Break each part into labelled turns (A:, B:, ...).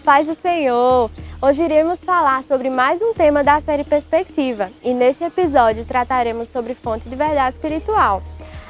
A: paz do Senhor! Hoje iremos falar sobre mais um tema da série Perspectiva e neste episódio trataremos sobre fonte de verdade espiritual.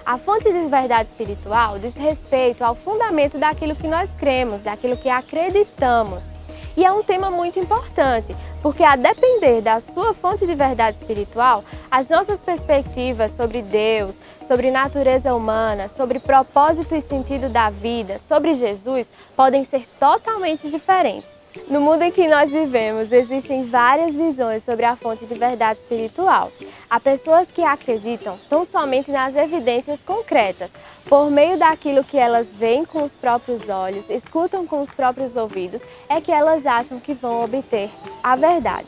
A: A fonte de verdade espiritual diz respeito ao fundamento daquilo que nós cremos, daquilo que acreditamos. E é um tema muito importante, porque a depender da sua fonte de verdade espiritual, as nossas perspectivas sobre Deus, sobre natureza humana, sobre propósito e sentido da vida, sobre Jesus, podem ser totalmente diferentes. No mundo em que nós vivemos, existem várias visões sobre a fonte de verdade espiritual. Há pessoas que acreditam tão somente nas evidências concretas, por meio daquilo que elas veem com os próprios olhos, escutam com os próprios ouvidos, é que elas acham que vão obter a verdade.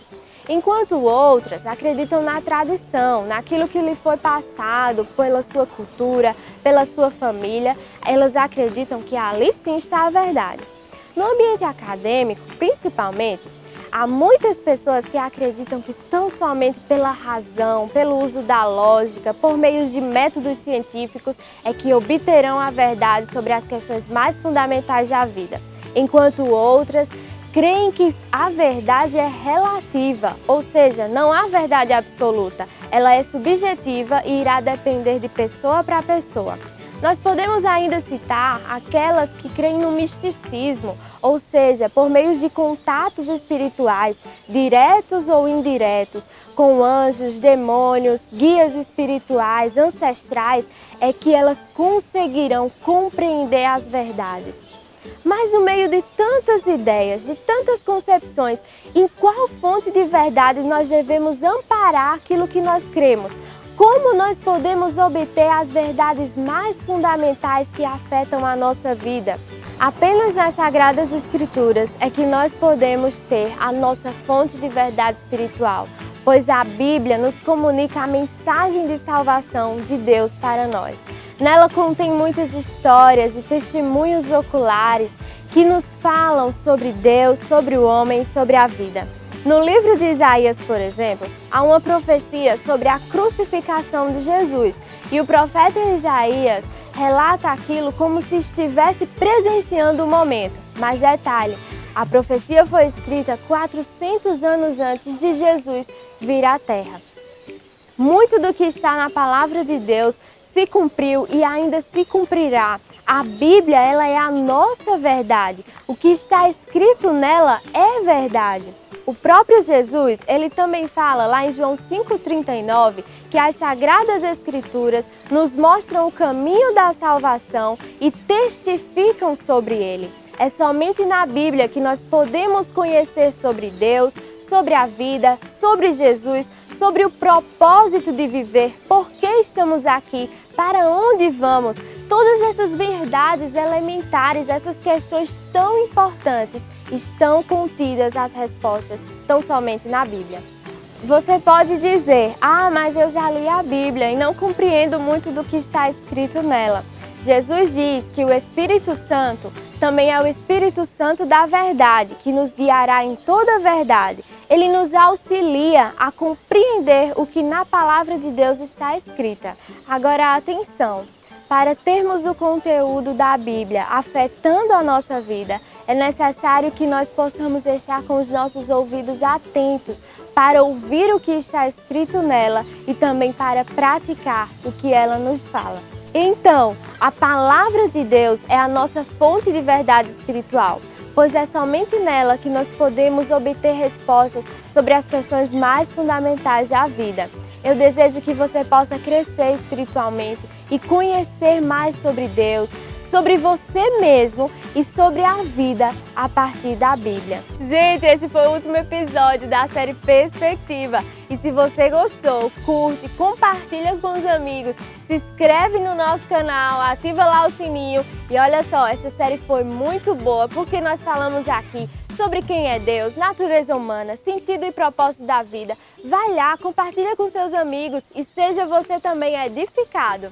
A: Enquanto outras acreditam na tradição, naquilo que lhe foi passado pela sua cultura, pela sua família, elas acreditam que ali sim está a verdade. No ambiente acadêmico, principalmente, há muitas pessoas que acreditam que tão somente pela razão, pelo uso da lógica, por meio de métodos científicos, é que obterão a verdade sobre as questões mais fundamentais da vida, enquanto outras creem que a verdade é relativa, ou seja, não há verdade absoluta, ela é subjetiva e irá depender de pessoa para pessoa. Nós podemos ainda citar aquelas que creem no misticismo, ou seja, por meio de contatos espirituais, diretos ou indiretos, com anjos, demônios, guias espirituais, ancestrais, é que elas conseguirão compreender as verdades. Mas no meio de tantas ideias, de tantas concepções, em qual fonte de verdade nós devemos amparar aquilo que nós cremos? Como nós podemos obter as verdades mais fundamentais que afetam a nossa vida? Apenas nas Sagradas Escrituras é que nós podemos ter a nossa fonte de verdade espiritual, pois a Bíblia nos comunica a mensagem de salvação de Deus para nós. Nela contém muitas histórias e testemunhos oculares que nos falam sobre Deus, sobre o homem e sobre a vida. No livro de Isaías, por exemplo, há uma profecia sobre a crucificação de Jesus e o profeta Isaías relata aquilo como se estivesse presenciando o momento. Mas detalhe, a profecia foi escrita 400 anos antes de Jesus vir à Terra. Muito do que está na palavra de Deus se cumpriu e ainda se cumprirá. A Bíblia, ela é a nossa verdade. O que está escrito nela é verdade. O próprio Jesus, ele também fala lá em João 5,39 que as Sagradas Escrituras nos mostram o caminho da salvação e testificam sobre ele. É somente na Bíblia que nós podemos conhecer sobre Deus, sobre a vida, sobre Jesus, sobre o propósito de viver, por que estamos aqui, para onde vamos. Todas essas verdades elementares, essas questões tão importantes, estão contidas as respostas tão somente na Bíblia. Você pode dizer, mas eu já li a Bíblia e não compreendo muito do que está escrito nela. Jesus diz que o Espírito Santo também é o Espírito Santo da verdade, que nos guiará em toda a verdade. Ele nos auxilia a compreender o que na palavra de Deus está escrita. Agora, atenção! Para termos o conteúdo da Bíblia afetando a nossa vida, é necessário que nós possamos estar com os nossos ouvidos atentos para ouvir o que está escrito nela e também para praticar o que ela nos fala. Então, a palavra de Deus é a nossa fonte de verdade espiritual, pois é somente nela que nós podemos obter respostas sobre as questões mais fundamentais da vida. Eu desejo que você possa crescer espiritualmente e conhecer mais sobre Deus, sobre você mesmo e sobre a vida a partir da Bíblia. Gente, esse foi o último episódio da série Perspectiva. E se você gostou, curte, compartilha com os amigos, se inscreve no nosso canal, ativa lá o sininho. E olha só, essa série foi muito boa porque nós falamos aqui sobre quem é Deus, natureza humana, sentido e propósito da vida. Vai lá, compartilha com seus amigos e seja você também edificado.